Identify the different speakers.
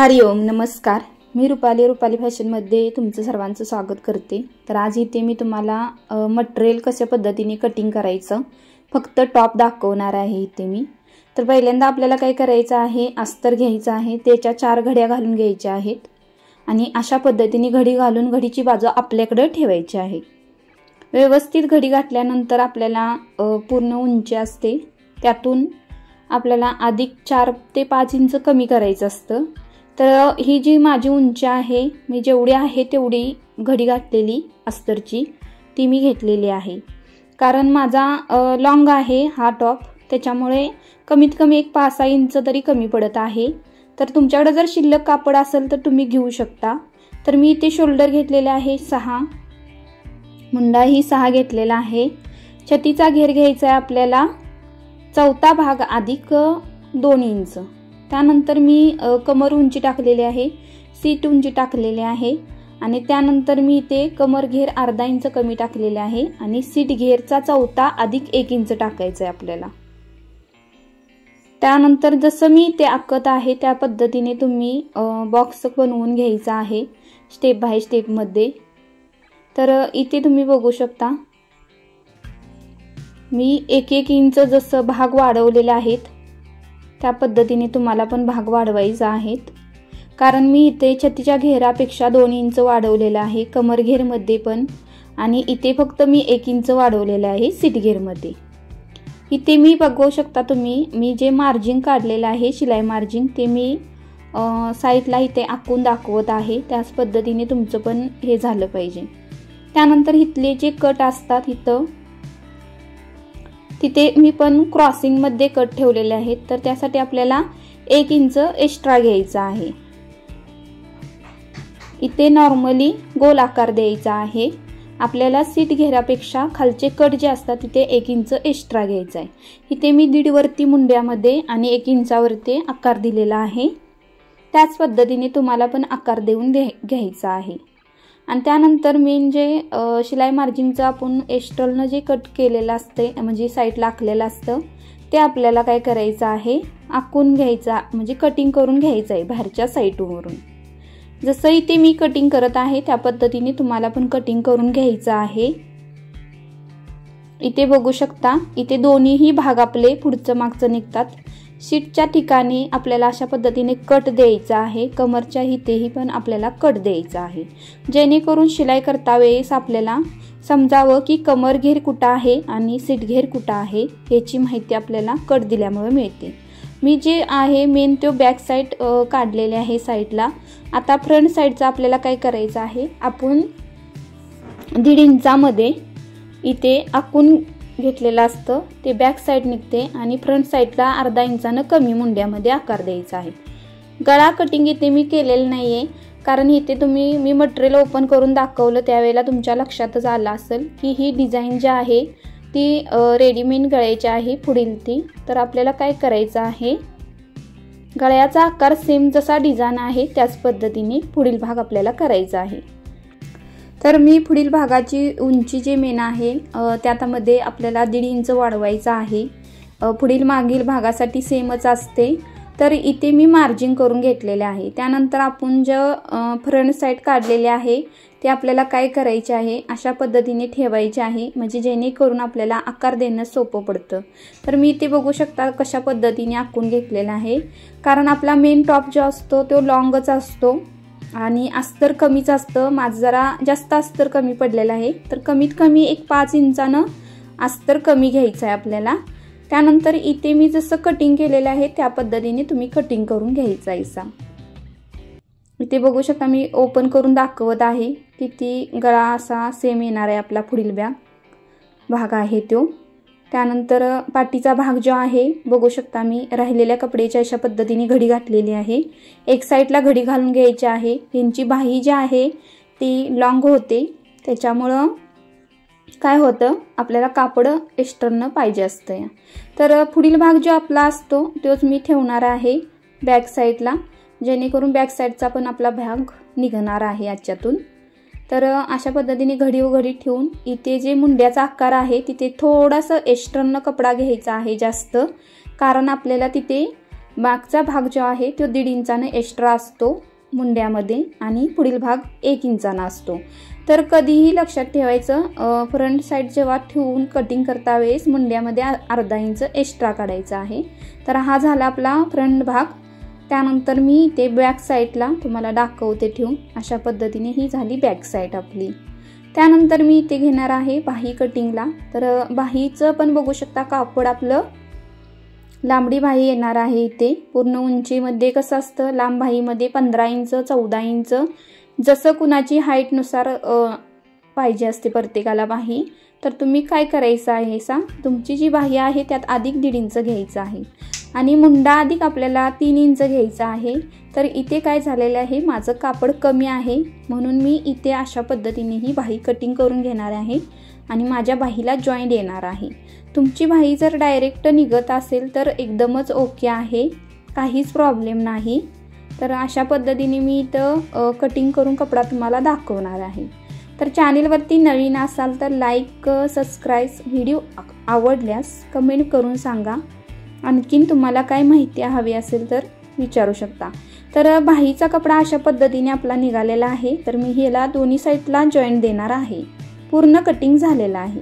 Speaker 1: हरिओम नमस्कार। मी रुपाली फॅशनमध्ये तुमचं सर्वांचं स्वागत करते। तर आज इथे मी तुम्हाला मटेरियल कशा पद्धतीने कटिंग करायचं फक्त टॉप दाखवणार आहे इथे मी। तर पहिल्यांदा आपल्याला काय करायचं आहे, अस्तर घ्यायचं आहे, त्याच्या 4 घड्या घालून घ्यायच्या आहेत आणि अशा पद्धतीने घडी घालून घडीची बाजू आपल्याकडे ठेवायची आहे। व्यवस्थित घडी घातल्यानंतर आपल्याला पूर्ण उंची असते त्यातून आपल्याला अधिक 4 ते 5 इंच कमी करायचं असतं। तर ही जी माझी उंची आहे, मी जेवढी आहे तेवढी घडी घातलेली अस्तरची ती मी घेतलेली आहे। कारण माझा लॉंग आहे हा टॉप, त्याच्यामुळे कमीत कमी एक 5-6 इंच तरी कमी पडत आहे। तर तुमच्याकडे जर शिल्लक कापड असेल तर तुम्ही घेऊ शकता। तर मी इथे शोल्डर घेतलेले आहे 6, मुंडा ही 6 घेतलेला आहे। छातीचा घेर घ्यायचा आहे आपल्याला 4था भाग अधिक 2 इंच। त्यानंतर मी कमर उंची टाकलेली आहे, सीट उंची टाकलेली आहे आणि त्यानंतर मी इथे कमर घेर अर्धा इंच कमी टाकलेले आहे आणि सीट घेरचा 4था अधिक 1 इंच टाकायचा आहे आपल्याला। त्यानंतर जसं मी ते आखत आहे त्या पद्धतीने तुम्ही बॉक्स बनवून घ्यायचा आहे स्टेप बाय स्टेप मध्ये। तर इथे तुम्ही बघू शकता मी 1-1 इंच जसं भाग वाढवलेले आहेत त्या पद्धतीने तुम्हाला पण भाग वाढवायचा आहेत। कारण मी इथे छातीच्या घेरापेक्षा 2 इंच वाढवलेला आहे कमर घेर मध्ये पण, आणि इथे फक्त मी 1 इंच वाढवलेला आहे सीट घेर मध्ये। इथे मी बघू शकता तुम्ही मी जे मार्जिन काढलेलं आहे शिलाई मार्जिन ते मी साइडला इथे आखून दाखवत आहे। त्याच पद्धतीने तुमचं पण हे झालं पाहिजे। त्यानंतर इथले जे कट असतात तिथे मी पण क्रॉसिंग मध्ये कट ठेवलेले आहेत। तर त्यासाठी आपल्याला 1 इंच एक्स्ट्रा घ्यायचा आहे। इथे नॉर्मली गोल आकार द्यायचा आहे आपल्याला। सीट घेरापेक्षा खालचे कट जे असतात तिथे 1 इंच एक्स्ट्रा घ्यायचा आहे। इथे मी 1.5 वरती मुंड्यामध्ये आणि 1 इंचावरती आकार दिलेला आहे। त्याच पद्धतीने तुम्हाला पण आकार देऊन घ्यायचा आहे। आणि त्यानंतर मेन जे शिलाई मार्जिनचं आपण एक्स्ट्रलनं जे कट केलेलं असते म्हणजे साईडला आखलेलं असतं ते आपल्याला काय करायचं आहे, आखून घ्यायचा म्हणजे कटिंग करून घ्यायचं आहे बाहेरच्या साईडवरून। जसं इथे मी कटिंग करत आहे त्या पद्धतीने तुम्हाला पण कटिंग करून घ्यायचं आहे। इथे बघू शकता इथे दोन्हीही भाग आपले पुढचं मागचं निघतात। सीटच्या ठिकाणी आपल्याला अशा पद्धतीने कट द्यायचा आहे, कमरच्या इथेही पण आपल्याला कट द्यायचा आहे, जेणेकरून शिलाई करता वेळेस आपल्याला समजावं की कमर घेर कुठं आहे आणि सीट घेर कुठं आहे याची माहिती आपल्याला कट दिल्यामुळे मिळते। मी जे आहे मेन तो बॅक साईड काढलेले आहे साईडला। आता फ्रंट साईडचा आपल्याला काय करायचं आहे, आपण 1.5 इंचामध्ये इथे आखून घेतलेलं असतं ते बॅक साईड निघते आणि फ्रंट साईडला अर्धा इंचानं कमी मुंड्यामध्ये आकार द्यायचा आहे। गळा कटिंग इथे मी केलेलं नाहीये कारण इथे मी मटेरियल ओपन करून दाखवलं त्यावेळेला तुमच्या लक्षातच आलं असेल की ही डिझाईन जी आहे ती रेडीमेड गळ्याची आहे पुढील ती। तर आपल्याला काय करायचं आहे, गळ्याचा आकार सेम जसा डिझाईन आहे त्याच पद्धतीने पुढील भाग आपल्याला करायचा आहे। तर मी पुढील भागाची उंची जे मेन आहे त्यामध्ये आपल्याला 1.5 इंच वाढवायचा आहे। पुढील मागील भागासाठी सेमच असते। तर इथे मी मार्जिन करून घेतलेले आहे। त्यानंतर आपण जे फ्रंट साईड काढलेले आहे ते आपल्याला काय करायचे आहे, अशा पद्धतीने ठेवायचे आहे म्हणजे जेणेकरून आपल्याला आकार देणं सोपं पडतं। तर मी इथे बघू शकता कशा पद्धतीने आखून घेतलेला आहे। कारण आपला मेन टॉप जो असतो तो लॉंगच असतो आणि अस्तर कमीच असतं। माझं जरा जास्त अस्तर कमी पडलेलं आहे, तर कमीत कमी एक 5 इंचानं अस्तर कमी घ्यायचं आहे आपल्याला। त्यानंतर इथे मी जसं कटिंग केलेलं आहे त्या पद्धतीने तुम्ही कटिंग करून घ्यायचं आहे। इथे बघू शकता मी ओपन करून दाखवत आहे किती गळा असा सेम येणार आहे आपला पुढील भाग आहे तो। त्यानंतर पाठीचा भाग जो आहे बघू शकता मी राहिलेल्या कपड्याच्या अशा पद्धतीने घडी घातलेली आहे। एक साईडला घडी घालून घ्यायची आहे। यांची बाही जी आहे ती लॉंग होते त्याच्यामुळं काय होतं आपल्याला कापड एक्स्ट्रनं पाहिजे असतं। तर पुढील भाग जो आपला असतो तोच मी ठेवणार आहे बॅक साईडला, जेणेकरून बॅक साईडचा पण आपला भाग निघणार आहे याच्यातून। तर अशा पद्धतीने घडी व घडी ठेवून इथे जे मुंड्याचा आकार आहे तिथे थोडासा एक्स्ट्रनं कपडा घ्यायचा आहे जास्त, कारण आपल्याला तिथे मागचा भाग जो आहे तो 1.5 इंचाने एक्स्ट्रा असतो मुंड्यामध्ये आणि पुढील भाग 1 इंचाना असतो। तर कधीही लक्षात ठेवायचं फ्रंट साइड जेव्हा ठेवून कटिंग करता वेळेस मुंड्यामध्ये अर्धा इंच एक्स्ट्रा काढायचा आहे। तर हा झाला आपला फ्रंट भाग। त्यानंतर मी ते बॅक साइडला तुम्हाला दाखवते ठेवून। अशा पद्धतीने ही झाली बॅक साइड आपली। त्यानंतर मी इथे घेणार आहे बाही कटिंगला। तर बाहीचं पण बघू शकता कापड आपलं लांबडी बाही येणार आहे। इथे पूर्ण उंचीमध्ये कसं असतं लांब बाहीमध्ये 15 इंच 14 इंच जसं कुणाची हाईट नुसार पाहिजे असते प्रत्येकाला बाही। तर तुम्ही काय करायचं आहे तुमची जी बाही आहे त्यात अधिक 1.5 इंच घ्यायचं आहे आणि मुंडा अधिक आपल्याला 3 इंच घ्यायचा आहे। तर इथे काय झालेलं आहे माझं कापड कमी आहे म्हणून मी इथे अशा पद्धतीने ही बाही कटिंग करून घेणार आहे आणि माझ्या बाहीला जॉईंट येणार आहे। तुमची बाही जर डायरेक्ट निघत असेल तर एकदमच ओके आहे, काहीच प्रॉब्लेम नाही। तर अशा पद्धतीने मी इथं कटिंग करून कपडा तुम्हाला दाखवणार आहे। तर चॅनलवरती नवीन असाल तर लाईक सबस्क्राईब, व्हिडिओ आवडल्यास कमेंट करून सांगा। आणखीन तुम्हाला काय माहिती हवी असेल तर विचारू शकता। तर बाहीचा कपडा अशा पद्धतीने आपला निघालेला आहे। तर मी ह्याला दोन्ही साईडला जॉईंट देणार आहे। पूर्ण कटिंग झालेला आहे।